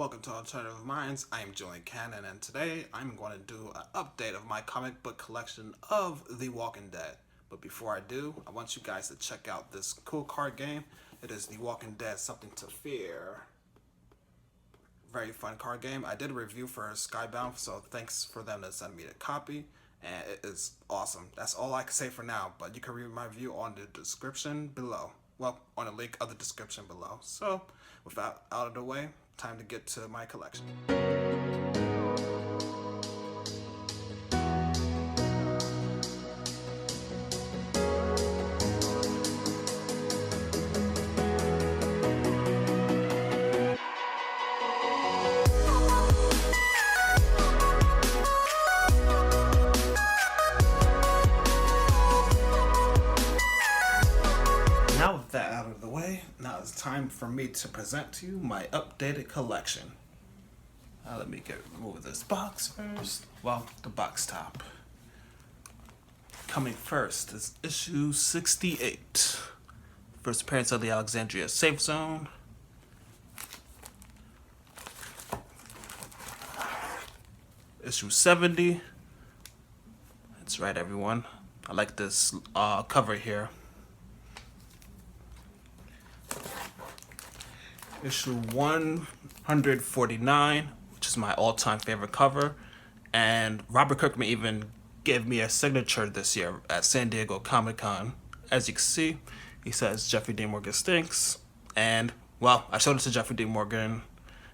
Welcome to Alternative Minds. I am Julian and today I'm going to do an update of my comic book collection of The Walking Dead. But before I do, I want you guys to check out this cool card game. It is The Walking Dead Something to Fear. Very fun card game. I did a review for Skybound, so thanks for them to send me the copy. And it is awesome. That's all I can say for now, but you can read my review on the description below. Well, on the link of the description below. So, without out of the way, time to get to my collection. Now with that out of the way, now it's time for me to present to you my updated collection. Let me remove this box first. Well, the box top. Coming first is issue 68. First appearance of the Alexandria Safe Zone. Issue 70. That's right, everyone. I like this cover here. Issue 149, which is my all-time favorite cover, and Robert Kirkman even gave me a signature this year at San Diego Comic-Con. As you can see, he says Jeffrey Dean Morgan stinks, and well, I showed it to Jeffrey Dean Morgan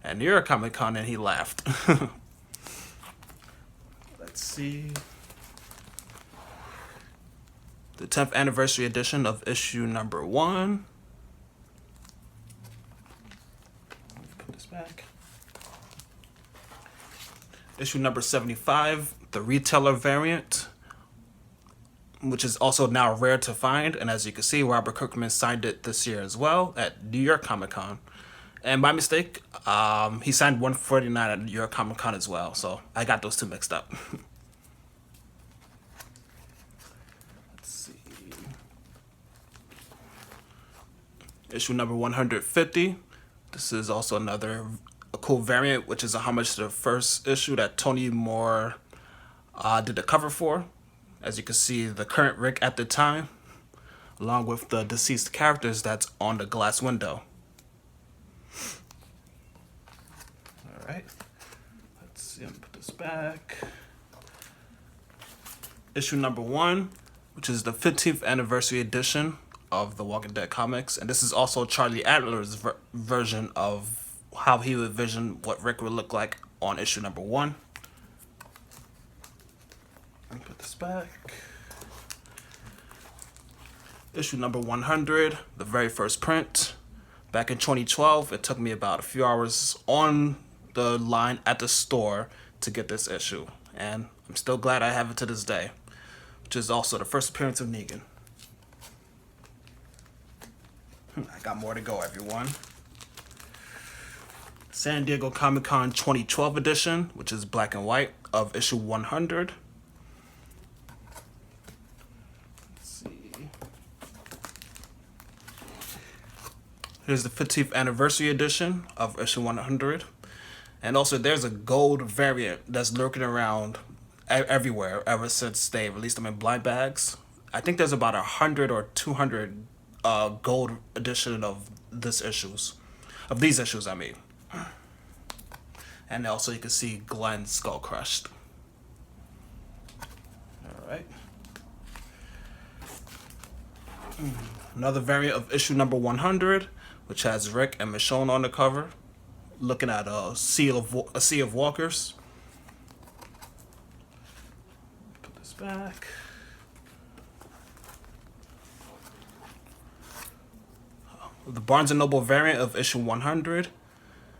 at New York Comic-Con and he laughed. Let's see. The 10th anniversary edition of issue number 1. Back. Issue number 75, the retailer variant, which is also now rare to find, and as you can see, Robert Kirkman signed it this year as well at New York Comic Con. And by mistake, he signed 149 at New York Comic Con as well, so I got those two mixed up. Let's see. Issue number 150. This is also a cool variant, which is a homage to the first issue that Tony Moore did the cover for. As you can see, the current Rick at the time, along with the deceased characters that's on the glass window. Alright, let's see, I'm gonna put this back. Issue number 1, which is the 15th anniversary edition of the Walking Dead comics, and this is also Charlie Adler's version of how he would envision what Rick would look like on issue number 1. Let me put this back. Issue number 100, the very first print. Back in 2012, it took me about a few hours on the line at the store to get this issue, and I'm still glad I have it to this day, which is also the first appearance of Negan. I got more to go, everyone. San Diego Comic-Con 2012 edition, which is black and white, of issue 100. Let's see. Here's the 15th anniversary edition of issue 100. And also there's a gold variant that's lurking around everywhere ever since they released them in blind bags. I think there's about 100 or 200 gold edition of these issues, I mean. And also you can see Glenn's skull crushed. Alright. Another variant of issue number 100, which has Rick and Michonne on the cover, looking at a sea of walkers. Put this back. The Barnes & Noble variant of issue 100.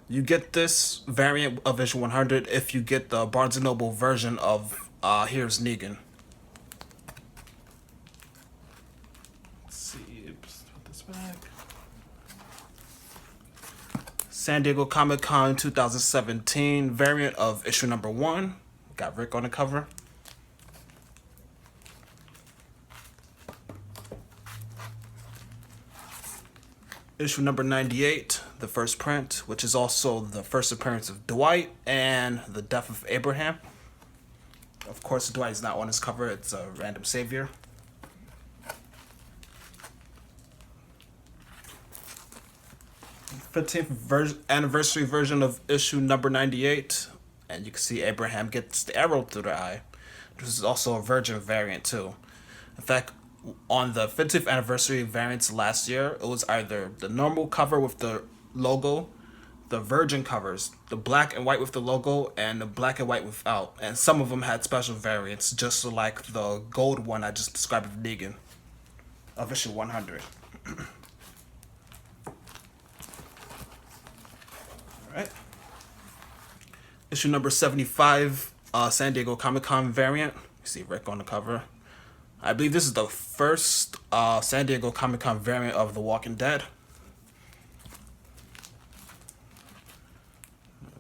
You get this variant of issue 100 if you get the Barnes & Noble version of Here's Negan. Let's see, put this back. San Diego Comic-Con 2017 variant of issue number 1. Got Rick on the cover. Issue number 98, the first print, which is also the first appearance of Dwight and the death of Abraham. Of course, Dwight is not on his cover, it's a random savior. Anniversary version of issue number 98, and you can see Abraham gets the arrow through the eye. This is also a Virgin variant too. In fact, on the 50th anniversary variants last year, it was either the normal cover with the logo, the Virgin covers, the black and white with the logo, and the black and white without. And some of them had special variants, just like the gold one I just described with Negan of issue 100. Alright. Issue number 75, San Diego Comic-Con variant. You see Rick on the cover. I believe this is the first San Diego Comic-Con variant of The Walking Dead.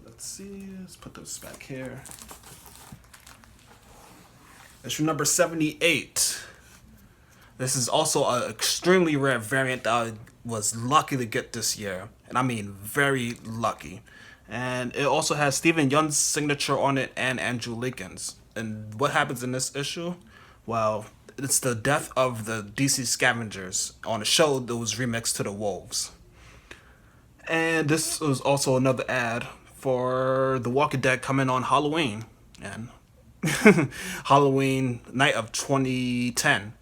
Let's see, let's put this back here. Issue number 78. This is also an extremely rare variant that I was lucky to get this year. And I mean very lucky. And it also has Stephen Young's signature on it and Andrew Lincoln's. And what happens in this issue? Well, it's the death of the DC Scavengers on a show that was remixed to the Wolves. And this was also another ad for The Walking Dead coming on Halloween. And Halloween night of 2010,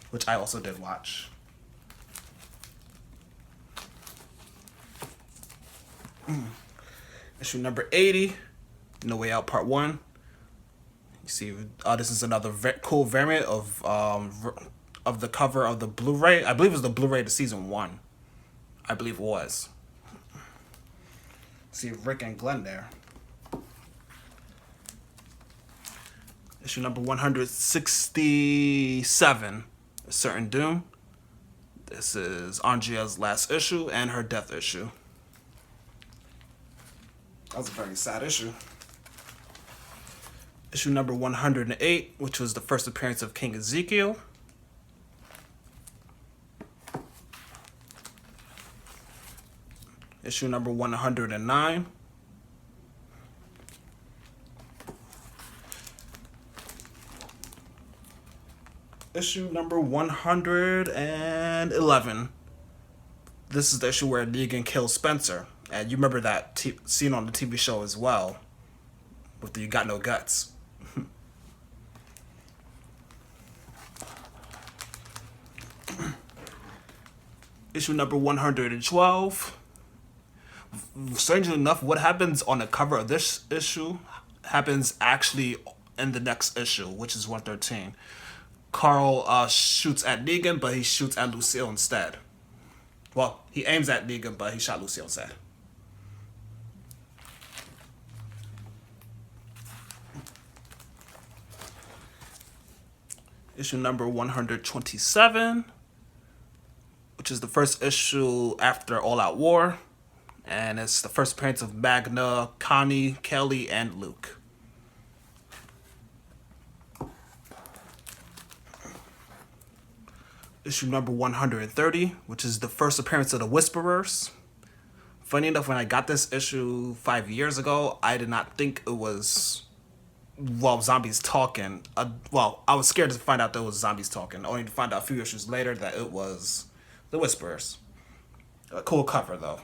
which I also did watch. Issue number 80, No Way Out Part 1. You see, this is another cool variant of the cover of the Blu-ray. I believe it was the Blu-ray to season 1. I believe it was. See Rick and Glenn there. Issue number 167, A Certain Doom. This is Andrea's last issue and her death issue. That was a very sad issue. Issue number 108, which was the first appearance of King Ezekiel. Issue number 109. Issue number 111. This is the issue where Negan kills Spencer. And you remember that scene on the TV show as well, with the You Got No Guts. Issue number 112. Strangely enough, what happens on the cover of this issue happens actually in the next issue, which is 113. Carl shoots at Negan, but he shoots at Lucille instead. Well, he aims at Negan, but he shot Lucille instead. Issue number 127, which is the first issue after All Out War. And it's the first appearance of Magna, Connie, Kelly, and Luke. Issue number 130, which is the first appearance of the Whisperers. Funny enough, when I got this issue 5 years ago, I did not think it was, well, zombies talking. I was scared to find out that it was zombies talking, only to find out a few issues later that it was the Whisperers. A cool cover, though.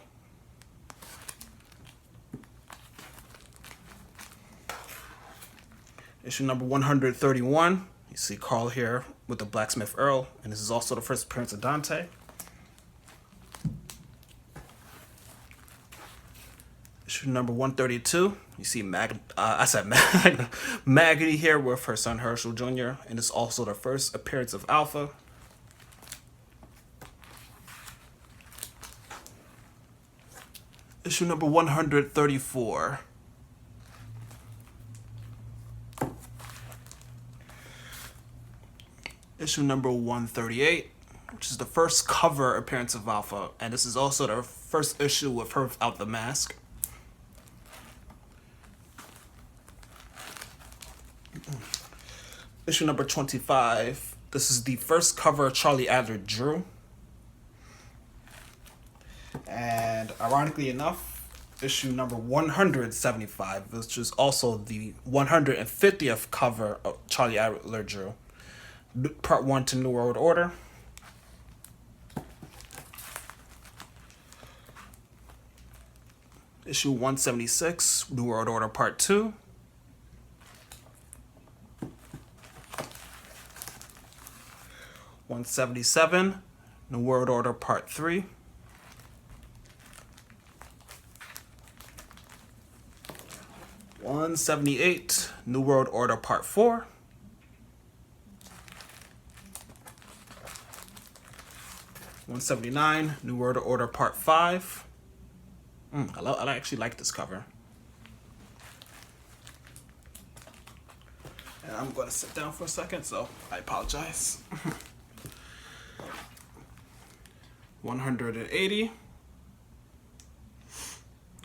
Issue number 131. You see Carl here with the Blacksmith Earl, and this is also the first appearance of Dante. Issue number 132. You see Maggie here with her son Herschel Jr., and it's also the first appearance of Alpha. Issue number 134. Issue number 138, which is the first cover appearance of Alpha, and this is also the first issue with her without the mask. Issue number 25, this is the first cover Charlie Adler drew. And ironically enough, issue number 175, which is also the 150th cover of Charlie Adler drew, Part 1 to New World Order. Issue 176, New World Order Part 2. (177) New World Order Part 3. (178) New World Order Part 4. (179) New World Order Part 5. I actually like this cover. And I'm going to sit down for a second, so I apologize. 180.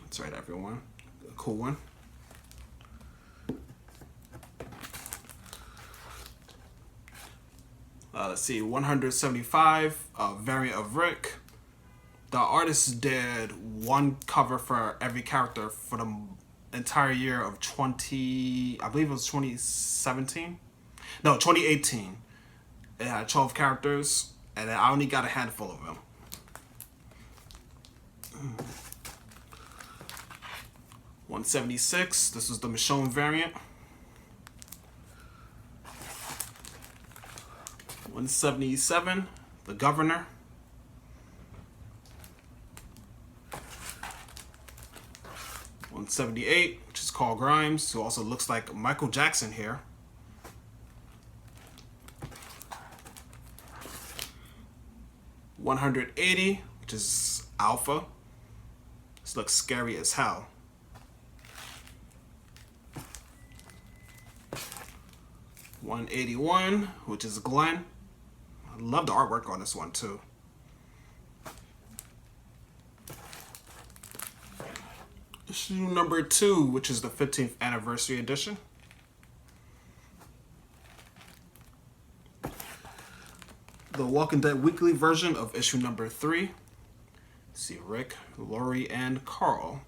That's right, everyone. A cool one. Let's see, 175, variant of Rick. The artist did one cover for every character for the entire year of I believe it was 2017? No, 2018. It had 12 characters, and I only got a handful of them. 176, this was the Michonne variant. 177, the Governor. 178, which is Carl Grimes, who also looks like Michael Jackson here. 180, which is Alpha. This looks scary as hell. 181, which is Glenn. I love the artwork on this one too. Issue number 2, which is the 15th anniversary edition. The Walking Dead weekly version of issue number 3. See Rick, Lori, and Carl.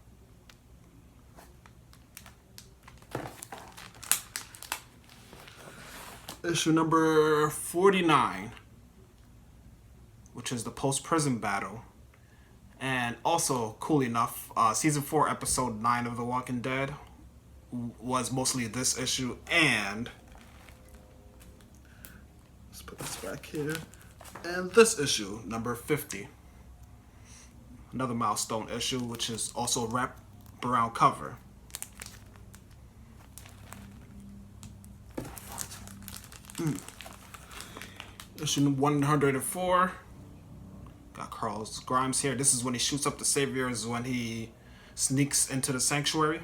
Issue number 49, which is the post-prison battle. And also, cool enough, season 4, episode 9 of The Walking Dead was mostly this issue, and let's put this back here. And this issue, number 50, another milestone issue, which is also wrap around cover. Issue 104. Got Carl Grimes here. This is when he shoots up the Saviors when he sneaks into the sanctuary.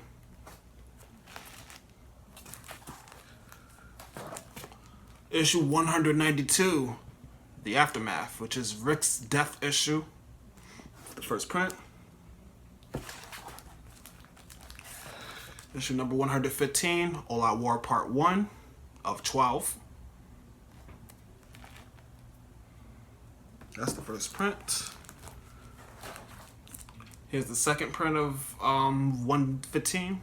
Issue 192, The Aftermath, which is Rick's death issue. The first print. Issue number 115, All Out War Part 1 of 12. That's the first print. Here's the second print of 115.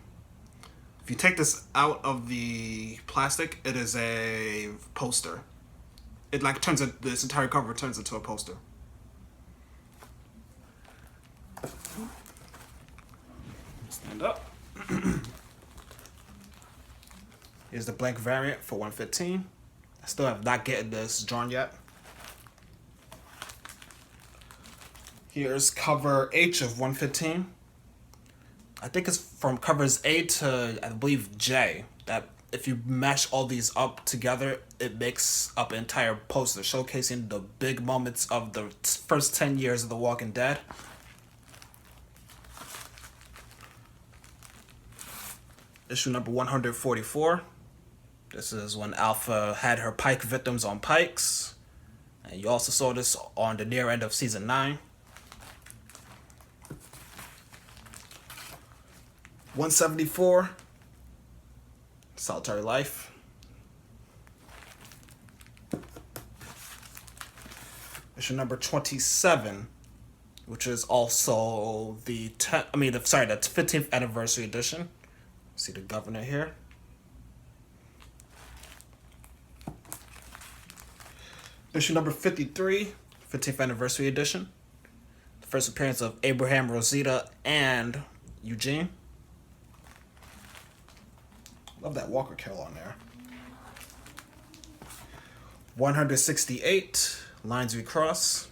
If you take this out of the plastic, it is a poster. It like turns it, this entire cover turns into a poster. Stand up. Here's the blank variant for 115. I still have not gotten this drawn yet. Here's cover H of 115. I think it's from covers A to, I believe, J. That if you mash all these up together, it makes up an entire poster showcasing the big moments of the first 10 years of The Walking Dead. Issue number 144. This is when Alpha had her Pike victims on Pikes. And you also saw this on the near end of season 9. 174, Solitary Life. Issue number 27, which is also the 15th anniversary edition. See the governor here. Issue number 53, 15th anniversary edition. The first appearance of Abraham, Rosita, and Eugene. Love that Walker kill on there. 168, Lines We Cross.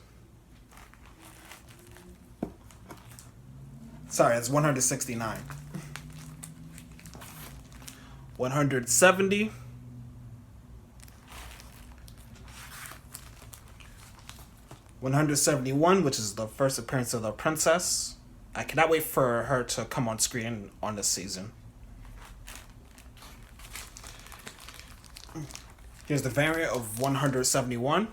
Sorry, it's 169. 170. 171, which is the first appearance of the princess. I cannot wait for her to come on screen on this season. Here's the variant of 171.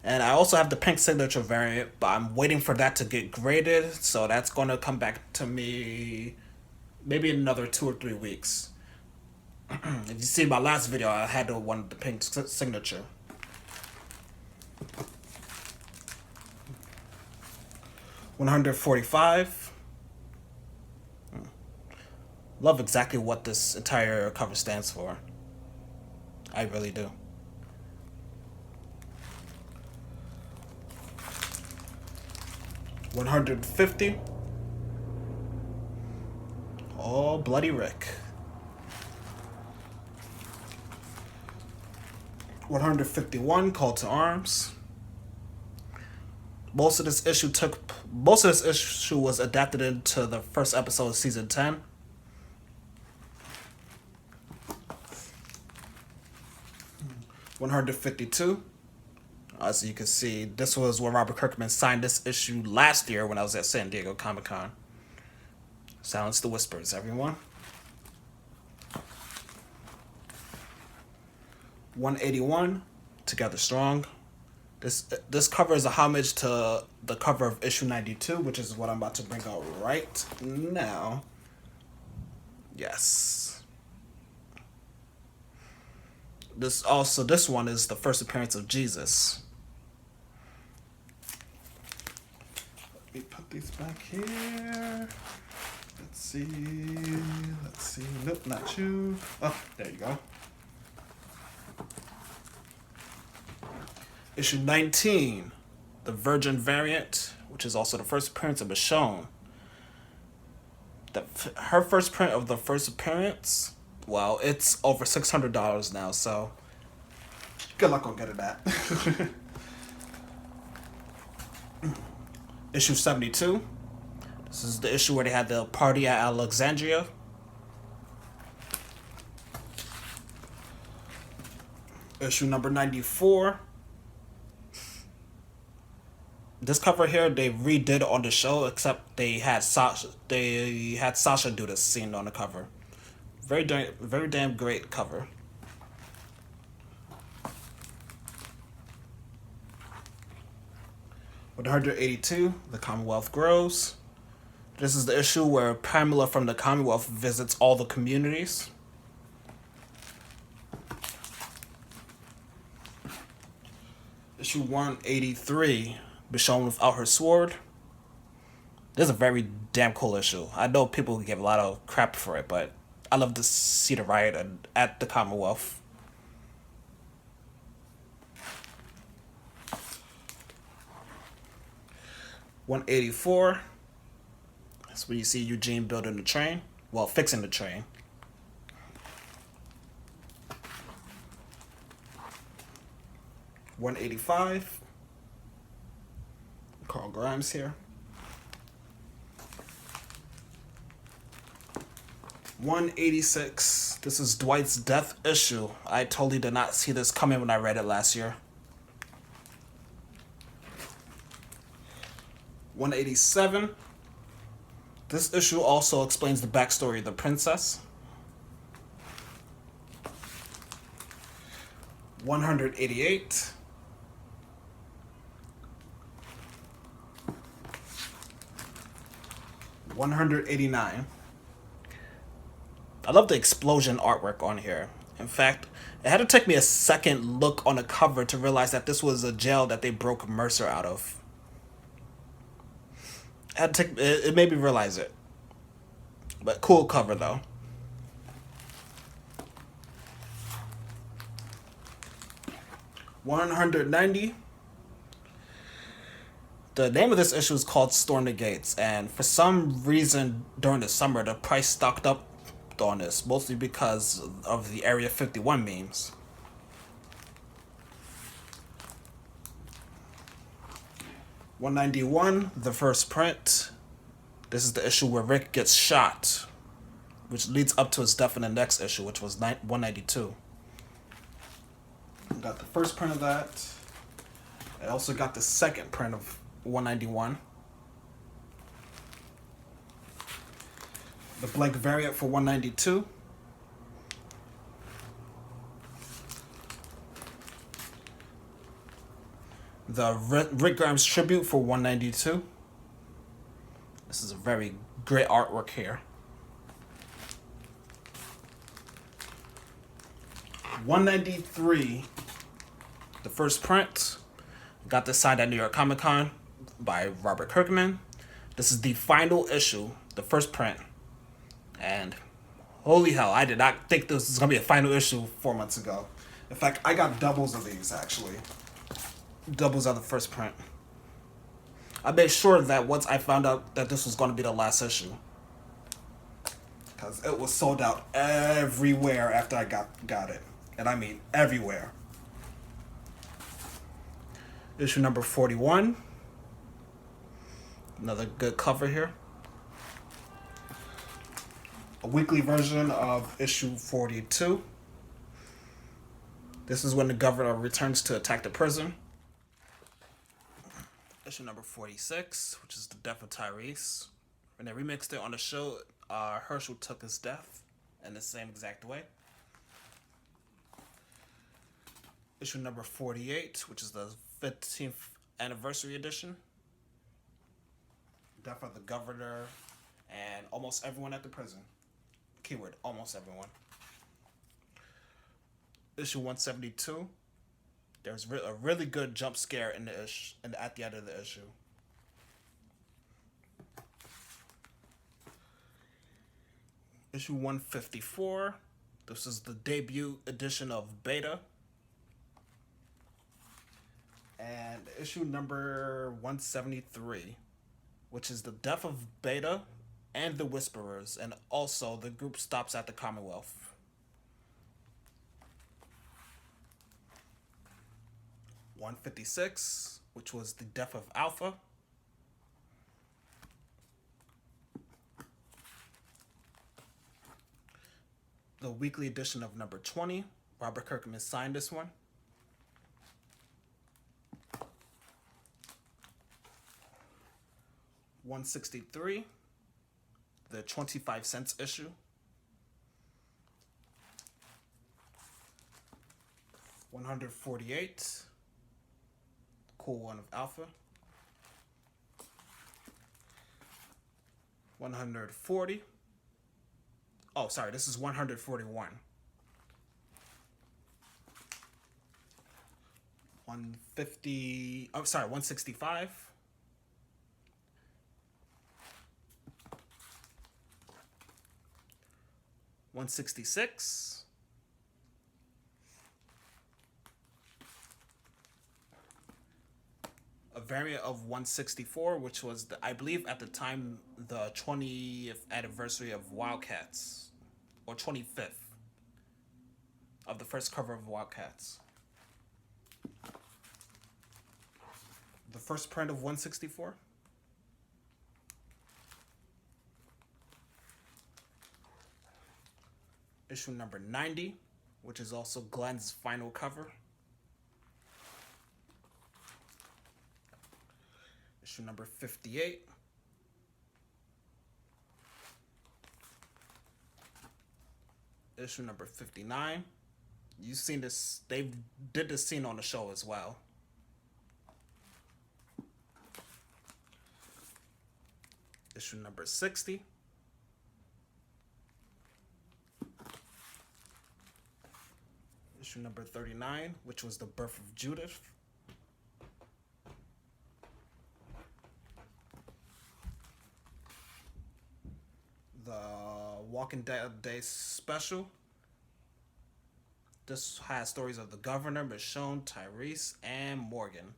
And I also have the pink signature variant, but I'm waiting for that to get graded, so that's going to come back to me maybe in another 2 or 3 weeks. If you see my last video, I had the one with the pink signature. $145. Love exactly what this entire cover stands for. I really do. $150. Oh, Bloody Rick. 151. Call to Arms. Most of this issue was adapted into the first episode of season 10. $152. As you can see, this was where Robert Kirkman signed this issue last year when I was at San Diego Comic-Con. Silence the whispers, everyone. 181. Together Strong. This cover is a homage to the cover of issue 92, which is what I'm about to bring out right now. Yes. This one is the first appearance of Jesus. Let me put these back here. Let's see. Nope, not you. Oh, there you go. Issue 19, the Virgin variant, which is also the first appearance of Michonne. Her first print of the first appearance, well, it's over $600 now, so good luck on getting that. Issue 72. This is the issue where they had the party at Alexandria. Issue number 94. This cover here they redid on the show, except they had Sasha do this scene on the cover. Very damn great cover. $182, The Commonwealth Grows. This is the issue where Pamela from the Commonwealth visits all the communities. Issue 183, Michonne Without Her Sword. This is a very damn cool issue. I know people give a lot of crap for it, but I love to see the riot at the Commonwealth. $184. That's where you see Eugene building the train. Well, fixing the train. $185. Carl Grimes here. $186. This is Dwight's death issue. I totally did not see this coming when I read it last year. $187. This issue also explains the backstory of the princess. $188. $189. I love the explosion artwork on here. In fact, it had to take me a second look on the cover to realize that this was a jail that they broke Mercer out of. Had to take it made me realize it. But cool cover though. 190. The name of this issue is called Storm the Gates, and for some reason during the summer the price stocked up on this, mostly because of the Area 51 memes. $191, the first print. This is the issue where Rick gets shot, which leads up to his death in the next issue, which was 192. Got the first print of that. I also got the second print of 191. The blank variant for 192. The Rick Grimes tribute for 192. This is a very great artwork here. 193, the first print. Got this signed at New York Comic Con by Robert Kirkman. This is the final issue, the first print. And holy hell, I did not think this was going to be a final issue 4 months ago. In fact, I got doubles of these, actually. Doubles of the first print. I made sure that once I found out that this was going to be the last issue, because it was sold out everywhere after I got it. And I mean everywhere. Issue number 41. Another good cover here. A weekly version of issue 42. This is when the governor returns to attack the prison. Issue number 46, which is the death of Tyrese. When they remixed it on the show, Herschel took his death in the same exact way. Issue number 48, which is the 15th anniversary edition. Death of the governor and almost everyone at the prison. Keyword, almost everyone. Issue 172. There's a really good jump scare in the at the end of the issue. Issue 154. This is the debut edition of Beta. And issue number 173, which is the death of Beta and the Whisperers, and also the group stops at the Commonwealth. $156, which was the death of Alpha. The weekly edition of number 20. Robert Kirkman signed this one. $163, the 25-cent issue. $148, cool one of Alpha. 140. Oh, sorry, this is 141. 150. Oh, sorry, 165. 166. A variant of 164, which was, I believe at the time, the 20th anniversary of Wildcats. Or 25th. Of the first cover of Wildcats. The first print of 164. Issue number 90, which is also Glenn's final cover. Issue number 58. Issue number 59. You've seen this, they did this scene on the show as well. Issue number 60. Issue number 39, which was the birth of Judith. Walking Dead Day special. This has stories of the Governor, Michonne, Tyrese, and Morgan.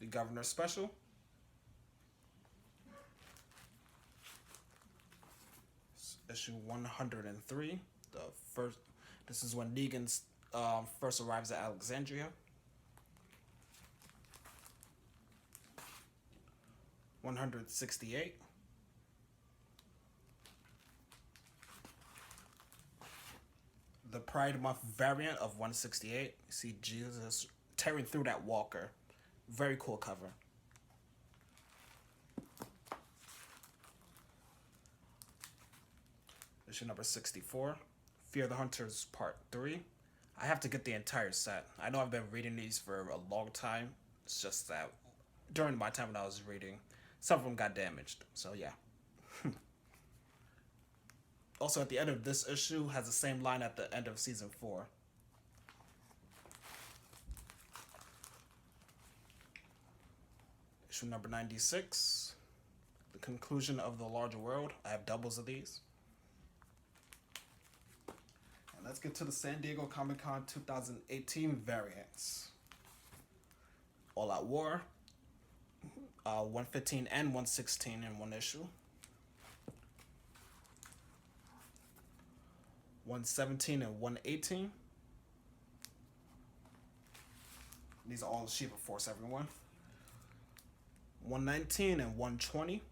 The Governor special. Issue 103. The first. This is when Negan first arrives at Alexandria. 168. The Pride Month variant of 168. You see Jesus tearing through that walker. Very cool cover. Issue number 64. Fear the Hunters Part 3. I have to get the entire set. I know I've been reading these for a long time. It's just that during my time when I was reading, some of them got damaged. So yeah. Also, at the end of this issue, has the same line at the end of season 4. Issue number 96. The conclusion of the larger world. I have doubles of these. And let's get to the San Diego Comic-Con 2018 variants. All Out War. 115 and 116 in one issue. 117 and 118. These are all the Shiva Force, everyone. 119 and 120.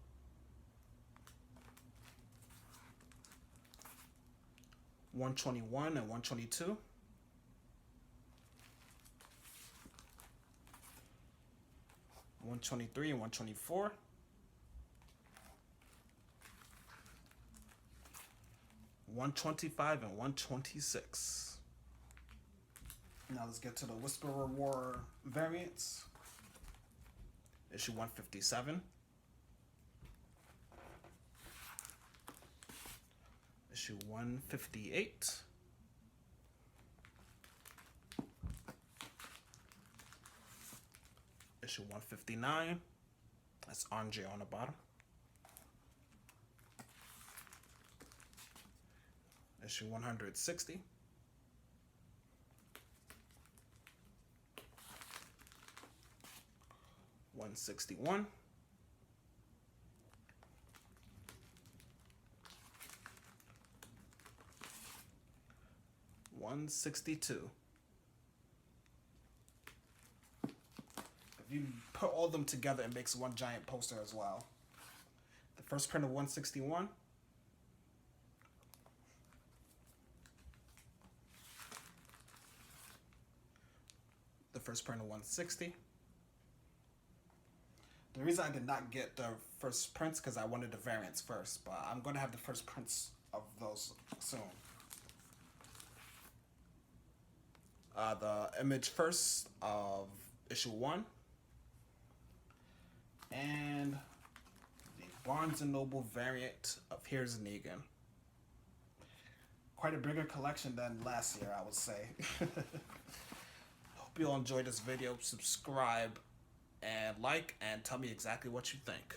121 and 122. 123 and 124. 125 and 126. Now let's get to the Whisperer War variants. Issue 157. Issue 158. Issue 159. That's Andre on the bottom. Issue 160. $161. $162. If you put all of them together, it makes one giant poster as well. The first print of 161. The first print of 160. The reason I did not get the first prints because I wanted the variants first, but I'm going to have the first prints of those soon. The image first of issue 1. And the Barnes & Noble variant of Here's Negan. Quite a bigger collection than last year, I would say. Hope you all enjoyed this video. Subscribe and like and tell me exactly what you think.